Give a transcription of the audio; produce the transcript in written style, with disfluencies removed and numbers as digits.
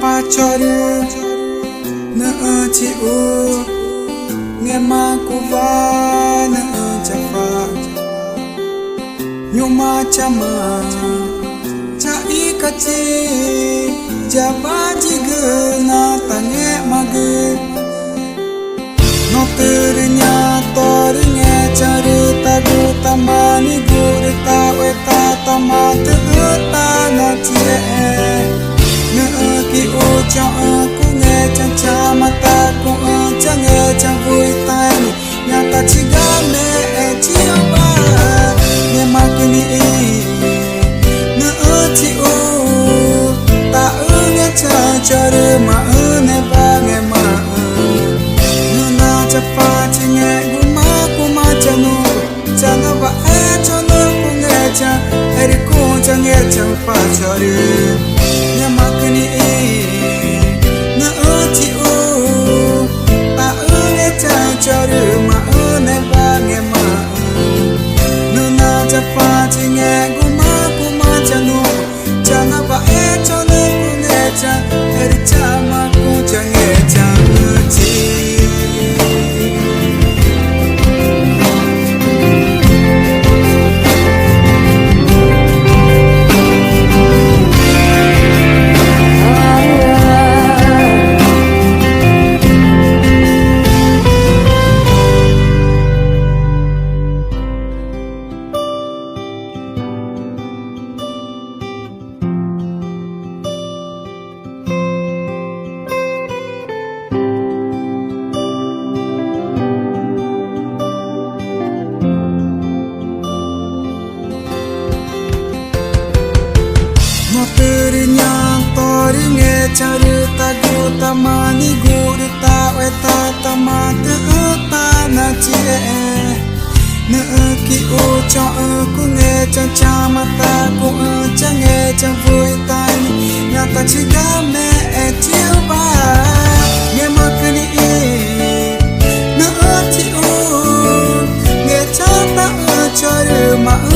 pha cho đưa nợ chị u nghe ma cô va nợ cha pha nyuma chama cha ikachi jabaji gena tange mage no ternya tornya cari tagu tamani gurita weta tamate ta na tie ne ki o cha ku nghe cha cha mata ku cha nghe cha vui tai nya ta chi ga me chi ba ne ma ku ni ne chi o ta nghe cha cha re ma ne ba nghe ma cha pha chi nghe gu ma cha no cha na ba e cha no ku nghe cha eri ku cha nghe cha pha cha ri nya ma ku ni na chi o ta nghe cha cha ri ma ne ba nghe ma na cha pha chi nghe gu ma cha no cha na ba e cha no ku nghe cha eri cha ma ku cha nghe cha chi ternya tori nge cari tagu tamani guru ta weta tamate ta na cie ne ki o cha ku nge cha cha mata ku cha nge cha vui tai nya ta chi ga me e chiu ba nge ma ku ni ne chi o nge cha ta cha ma